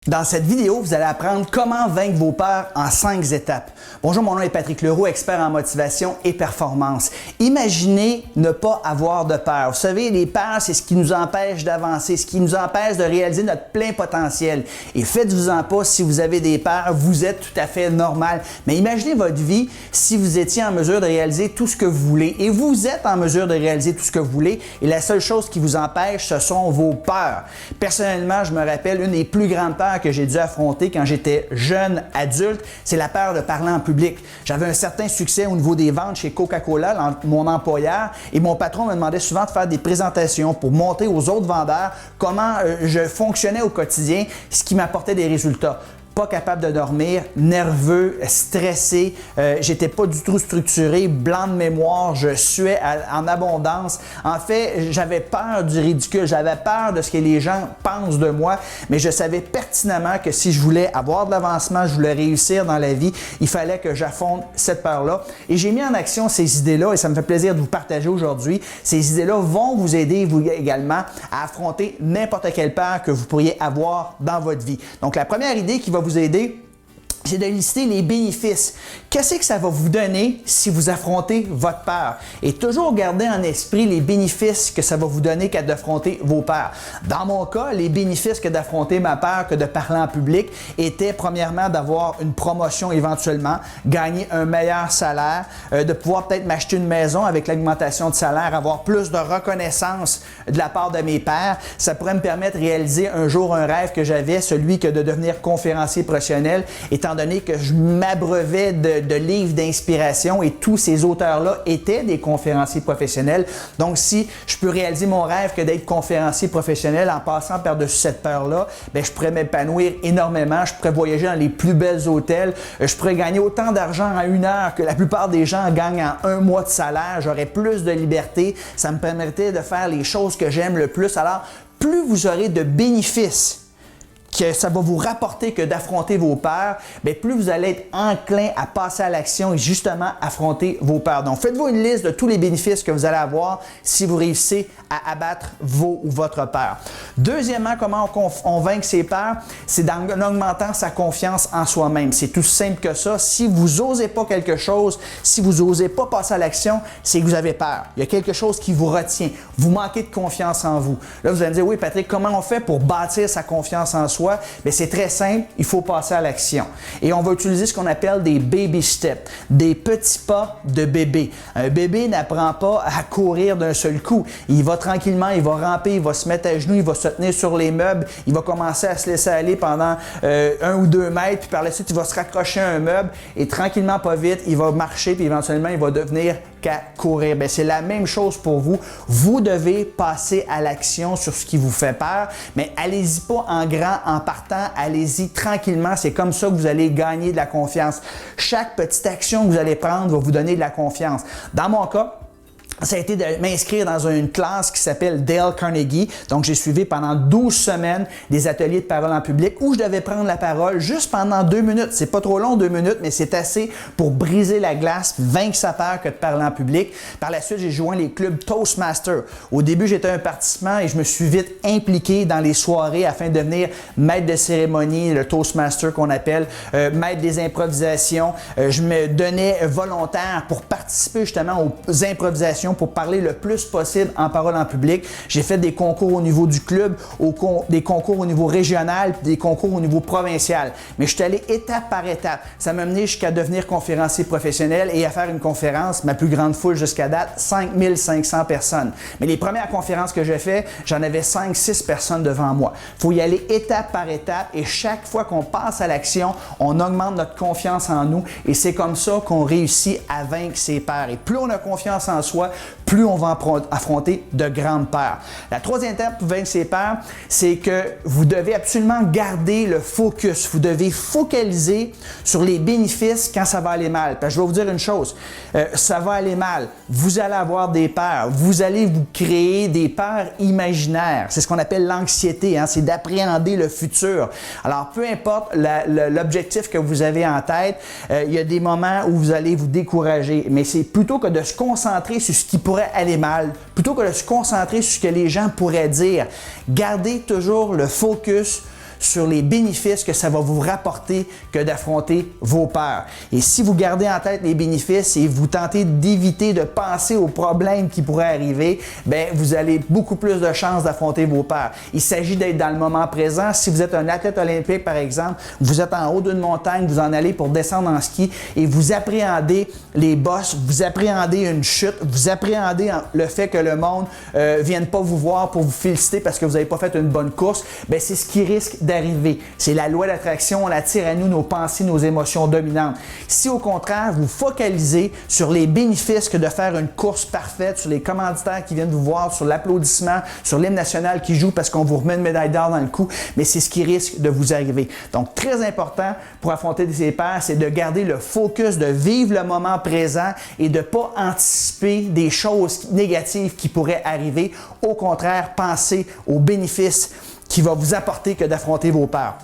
Dans cette vidéo, vous allez apprendre comment vaincre vos peurs en 5 étapes. Bonjour, mon nom est Patrick Leroux, expert en motivation et performance. Imaginez ne pas avoir de peur. Vous savez, les peurs, c'est ce qui nous empêche d'avancer, ce qui nous empêche de réaliser notre plein potentiel. Et faites-vous-en pas, si vous avez des peurs, vous êtes tout à fait normal. Mais imaginez votre vie si vous étiez en mesure de réaliser tout ce que vous voulez. Et vous êtes en mesure de réaliser tout ce que vous voulez. Et la seule chose qui vous empêche, ce sont vos peurs. Personnellement, je me rappelle, une des plus grandes peurs que j'ai dû affronter quand j'étais jeune adulte, c'est la peur de parler en public. J'avais un certain succès au niveau des ventes chez Coca-Cola, mon employeur, et mon patron me demandait souvent de faire des présentations pour montrer aux autres vendeurs comment je fonctionnais au quotidien, ce qui m'apportait des résultats. Pas capable de dormir, nerveux, stressé, j'étais pas du tout structuré, blanc de mémoire, je suais en abondance. En fait, j'avais peur du ridicule, j'avais peur de ce que les gens pensent de moi, mais je savais pertinemment que si je voulais avoir de l'avancement, je voulais réussir dans la vie, il fallait que j'affronte cette peur-là. Et j'ai mis en action ces idées-là et ça me fait plaisir de vous partager aujourd'hui. Ces idées-là vont vous aider, vous également, à affronter n'importe quelle peur que vous pourriez avoir dans votre vie. Donc, la première idée qui va vous aider, c'est de lister les bénéfices. Qu'est-ce que ça va vous donner si vous affrontez votre peur? Et toujours garder en esprit les bénéfices que ça va vous donner qu'à d'affronter vos peurs. Dans mon cas, les bénéfices que d'affronter ma peur, que de parler en public, étaient premièrement d'avoir une promotion éventuellement, gagner un meilleur salaire, de pouvoir peut-être m'acheter une maison avec l'augmentation de salaire, avoir plus de reconnaissance de la part de mes pairs. Ça pourrait me permettre de réaliser un jour un rêve que j'avais, celui que de devenir conférencier professionnel, étant donné que je m'abreuvais de livres d'inspiration et tous ces auteurs-là étaient des conférenciers professionnels. Donc, si je peux réaliser mon rêve que d'être conférencier professionnel en passant par-dessus cette peur-là, bien, je pourrais m'épanouir énormément, je pourrais voyager dans les plus belles hôtels, je pourrais gagner autant d'argent en 1 heure que la plupart des gens gagnent en 1 mois de salaire, j'aurais plus de liberté, ça me permettrait de faire les choses que j'aime le plus. Alors, plus vous aurez de bénéfices que ça va vous rapporter que d'affronter vos peurs, bien, plus vous allez être enclin à passer à l'action et justement affronter vos peurs. Donc, faites-vous une liste de tous les bénéfices que vous allez avoir si vous réussissez à abattre vos ou votre peur. Deuxièmement, comment on vainc ses peurs? C'est en augmentant sa confiance en soi-même. C'est tout simple que ça. Si vous n'osez pas quelque chose, si vous n'osez pas passer à l'action, c'est que vous avez peur. Il y a quelque chose qui vous retient. Vous manquez de confiance en vous. Là, vous allez me dire, oui, Patrick, comment on fait pour bâtir sa confiance en soi? Bien, c'est très simple, il faut passer à l'action. Et on va utiliser ce qu'on appelle des baby steps, des petits pas de bébé. Un bébé n'apprend pas à courir d'un seul coup. Il va tranquillement, il va ramper, il va se mettre à genoux, il va se tenir sur les meubles, il va commencer à se laisser aller pendant 1 ou 2 mètres, puis par la suite, il va se raccrocher à un meuble et tranquillement, pas vite, il va marcher, puis éventuellement, il va devenir qu'à courir. Bien, c'est la même chose pour vous. Vous devez passer à l'action sur ce qui vous fait peur, mais allez-y pas en grand en partant, allez-y tranquillement. C'est comme ça que vous allez gagner de la confiance. Chaque petite action que vous allez prendre va vous donner de la confiance. Dans mon cas, ça a été de m'inscrire dans une classe qui s'appelle Dale Carnegie. Donc, j'ai suivi pendant 12 semaines des ateliers de parole en public où je devais prendre la parole juste pendant 2 minutes. C'est pas trop long, 2 minutes, mais c'est assez pour briser la glace, vaincre sa peur que de parler en public. Par la suite, j'ai joint les clubs Toastmasters. Au début, j'étais un participant et je me suis vite impliqué dans les soirées afin de devenir maître de cérémonie, le Toastmaster qu'on appelle, maître des improvisations. Je me donnais volontaire pour participer justement aux improvisations, pour parler le plus possible en parole en public. J'ai fait des concours au niveau du club, des concours au niveau régional, puis des concours au niveau provincial. Mais je suis allé étape par étape. Ça m'a mené jusqu'à devenir conférencier professionnel et à faire une conférence, ma plus grande foule jusqu'à date, 5500 personnes. Mais les premières conférences que j'ai faites, j'en avais 5-6 personnes devant moi. Il faut y aller étape par étape et chaque fois qu'on passe à l'action, on augmente notre confiance en nous et c'est comme ça qu'on réussit à vaincre ses peurs. Et plus on a confiance en soi, plus on va affronter de grandes peurs. La troisième étape pour vaincre ses peurs, c'est que vous devez absolument garder le focus. Vous devez focaliser sur les bénéfices quand ça va aller mal. Parce que je vais vous dire une chose, ça va aller mal. Vous allez avoir des peurs. Vous allez vous créer des peurs imaginaires. C'est ce qu'on appelle l'anxiété, hein? C'est d'appréhender le futur. Alors, peu importe l'objectif que vous avez en tête, il y a des moments où vous allez vous décourager. Mais c'est plutôt que de se concentrer sur ce qui pourrait aller mal, plutôt que de se concentrer sur ce que les gens pourraient dire. Gardez toujours le focus sur les bénéfices que ça va vous rapporter que d'affronter vos peurs. Et si vous gardez en tête les bénéfices et vous tentez d'éviter de penser aux problèmes qui pourraient arriver, bien, vous allez beaucoup plus de chances d'affronter vos peurs. Il s'agit d'être dans le moment présent. Si vous êtes un athlète olympique, par exemple, vous êtes en haut d'une montagne, vous en allez pour descendre en ski et vous appréhendez les bosses, vous appréhendez une chute, vous appréhendez le fait que le monde vienne pas vous voir pour vous féliciter parce que vous n'avez pas fait une bonne course, bien, c'est ce qui risque d'arriver. C'est la loi d'attraction, on attire à nous nos pensées, nos émotions dominantes. Si au contraire, vous focalisez sur les bénéfices que de faire une course parfaite, sur les commanditaires qui viennent vous voir, sur l'applaudissement, sur l'hymne national qui joue parce qu'on vous remet une médaille d'or dans le cou, mais c'est ce qui risque de vous arriver. Donc, très important pour affronter ces peurs, c'est de garder le focus, de vivre le moment présent et de ne pas anticiper des choses négatives qui pourraient arriver. Au contraire, pensez aux bénéfices qui va vous apporter que d'affronter vos peurs.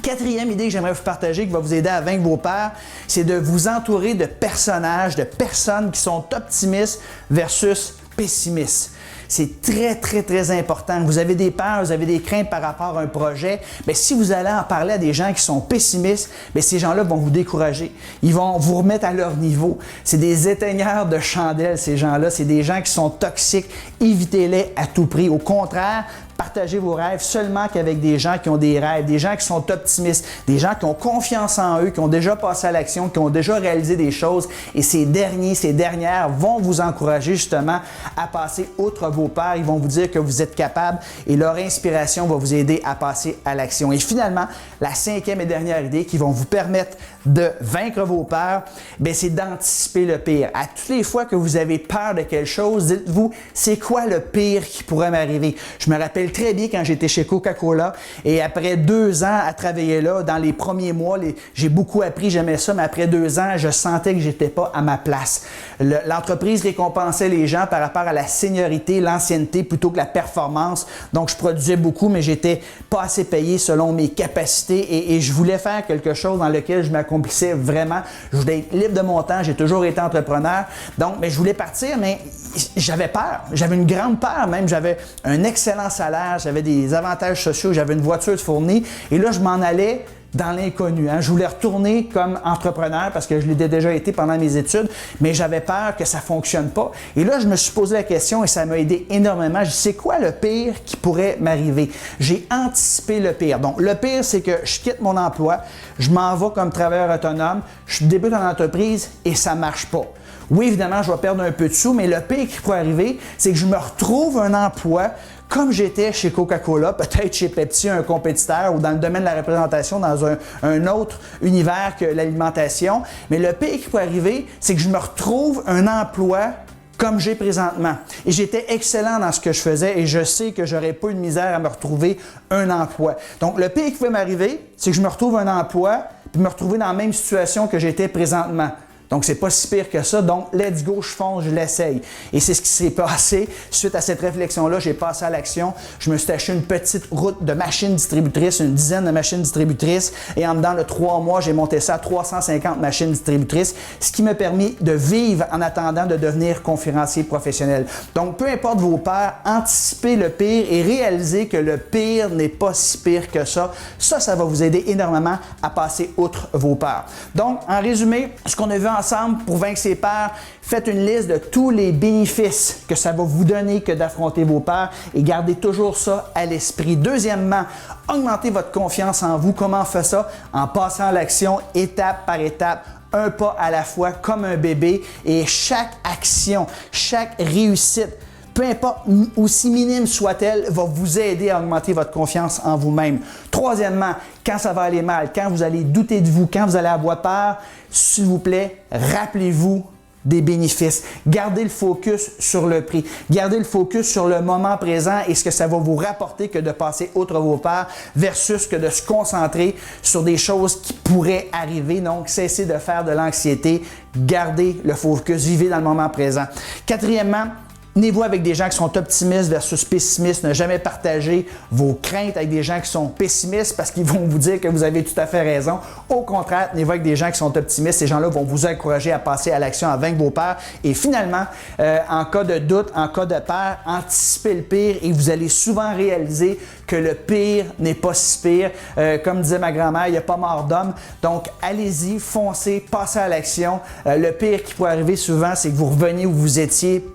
Quatrième idée que j'aimerais vous partager qui va vous aider à vaincre vos peurs, c'est de vous entourer de personnages, de personnes qui sont optimistes versus pessimistes. C'est très, très, très important. Vous avez des peurs, vous avez des craintes par rapport à un projet. Bien, si vous allez en parler à des gens qui sont pessimistes, bien, ces gens-là vont vous décourager. Ils vont vous remettre à leur niveau. C'est des éteigneurs de chandelles, ces gens-là. C'est des gens qui sont toxiques. Évitez-les à tout prix. Au contraire, partagez vos rêves seulement qu'avec des gens qui ont des rêves, des gens qui sont optimistes, des gens qui ont confiance en eux, qui ont déjà passé à l'action, qui ont déjà réalisé des choses. Et ces derniers, ces dernières vont vous encourager justement à passer outre vos peurs. Ils vont vous dire que vous êtes capable et leur inspiration va vous aider à passer à l'action. Et finalement, la cinquième et dernière idée qui va vous permettre de vaincre vos peurs, bien, c'est d'anticiper le pire. À toutes les fois que vous avez peur de quelque chose, dites-vous, c'est quoi le pire qui pourrait m'arriver? Je me rappelle très bien quand j'étais chez Coca-Cola et après 2 ans à travailler là, dans les premiers mois, j'ai beaucoup appris, j'aimais ça, mais après 2 ans, je sentais que j'étais pas à ma place. L'entreprise récompensait les gens par rapport à la seniorité, l'ancienneté plutôt que la performance. Donc, je produisais beaucoup, mais j'étais pas assez payé selon mes capacités et je voulais faire quelque chose dans lequel je m'accomplissais vraiment. Je voulais être libre de mon temps, j'ai toujours été entrepreneur. Donc, mais je voulais partir, mais j'avais peur. J'avais une grande peur même. J'avais un excellent salaire, j'avais des avantages sociaux, j'avais une voiture fournie. Et là, je m'en allais dans l'inconnu. Je voulais retourner comme entrepreneur parce que je l'ai déjà été pendant mes études, mais j'avais peur que ça ne fonctionne pas. Et là, je me suis posé la question et ça m'a aidé énormément. Je me suis dit, c'est quoi le pire qui pourrait m'arriver? J'ai anticipé le pire. Donc, le pire, c'est que je quitte mon emploi, je m'en vais comme travailleur autonome, je débute en entreprise et ça ne marche pas. Oui, évidemment, je vais perdre un peu de sous, mais le pire qui pourrait arriver, c'est que je me retrouve un emploi comme j'étais chez Coca-Cola, peut-être chez Pepsi, un compétiteur, ou dans le domaine de la représentation, dans un autre univers que l'alimentation. Mais le pire qui peut arriver, c'est que je me retrouve un emploi comme j'ai présentement. Et j'étais excellent dans ce que je faisais et je sais que j'aurais pas eu de misère à me retrouver un emploi. Donc, le pire qui peut m'arriver, c'est que je me retrouve un emploi puis me retrouver dans la même situation que j'étais présentement. Donc, c'est pas si pire que ça. Donc, let's go, je fonce, je l'essaye. Et c'est ce qui s'est passé. Suite à cette réflexion-là, j'ai passé à l'action. Je me suis acheté une petite route de machines distributrices, une dizaine de machines distributrices. Et en dedans de 3 mois, j'ai monté ça à 350 machines distributrices, ce qui m'a permis de vivre en attendant de devenir conférencier professionnel. Donc, peu importe vos peurs, anticipez le pire et réalisez que le pire n'est pas si pire que ça. Ça va vous aider énormément à passer outre vos peurs. Donc, en résumé, ce qu'on a vu ensemble pour vaincre ses peurs, faites une liste de tous les bénéfices que ça va vous donner que d'affronter vos peurs et gardez toujours ça à l'esprit. Deuxièmement, augmentez votre confiance en vous. Comment on fait ça? En passant à l'action étape par étape, un pas à la fois comme un bébé et chaque action, chaque réussite, peu importe, aussi minime soit-elle, va vous aider à augmenter votre confiance en vous-même. Troisièmement, quand ça va aller mal, quand vous allez douter de vous, quand vous allez avoir peur, s'il vous plaît, rappelez-vous des bénéfices. Gardez le focus sur le prix. Gardez le focus sur le moment présent et ce que ça va vous rapporter que de passer outre vos peurs versus que de se concentrer sur des choses qui pourraient arriver. Donc, cessez de faire de l'anxiété. Gardez le focus. Vivez dans le moment présent. Quatrièmement, Tenez-vous avec des gens qui sont optimistes versus pessimistes. Ne jamais partager vos craintes avec des gens qui sont pessimistes parce qu'ils vont vous dire que vous avez tout à fait raison. Au contraire, tenez-vous avec des gens qui sont optimistes. Ces gens-là vont vous encourager à passer à l'action, à vaincre vos peurs. Et finalement, en cas de doute, en cas de peur, anticipez le pire et vous allez souvent réaliser que le pire n'est pas si pire. Comme disait ma grand-mère, il n'y a pas mort d'homme. Donc, allez-y, foncez, passez à l'action. Le pire qui pourrait arriver souvent, c'est que vous reveniez où vous étiez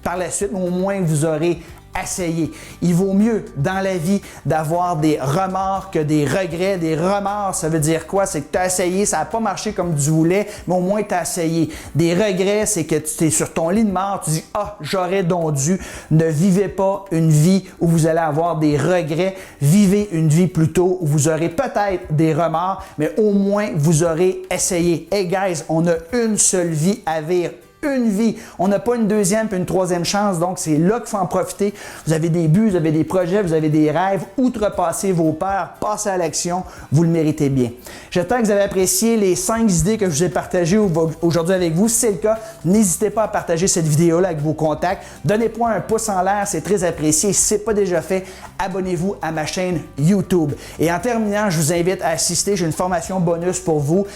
par la suite, mais au moins vous aurez essayé. Il vaut mieux dans la vie d'avoir des remords que des regrets. Des remords, ça veut dire quoi? C'est que tu as essayé, ça n'a pas marché comme tu voulais, mais au moins tu as essayé. Des regrets, c'est que tu es sur ton lit de mort, tu dis « Ah, j'aurais donc dû ». Ne vivez pas une vie où vous allez avoir des regrets. Vivez une vie plutôt où vous aurez peut-être des remords, mais au moins vous aurez essayé. Hey guys, on a une seule vie à vivre. Une vie. On n'a pas une deuxième puis une troisième chance, donc c'est là qu'il faut en profiter. Vous avez des buts, vous avez des projets, vous avez des rêves. Outrepassez vos peurs, passez à l'action, vous le méritez bien. J'espère que vous avez apprécié les 5 idées que je vous ai partagées aujourd'hui avec vous. Si c'est le cas, n'hésitez pas à partager cette vidéo-là avec vos contacts. Donnez-moi un pouce en l'air, c'est très apprécié. Si ce n'est pas déjà fait, abonnez-vous à ma chaîne YouTube. Et en terminant, je vous invite à assister. J'ai une formation bonus pour vous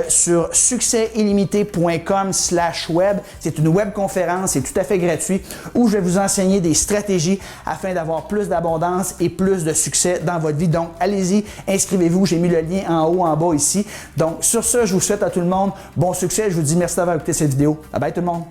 sur succèsillimité.com/web. C'est une web conférence, c'est tout à fait gratuit, où je vais vous enseigner des stratégies afin d'avoir plus d'abondance et plus de succès dans votre vie. Donc, allez-y, inscrivez-vous. J'ai mis le lien en haut, en bas ici. Donc, sur ce, je vous souhaite à tout le monde bon succès. Je vous dis merci d'avoir écouté cette vidéo. Bye bye tout le monde.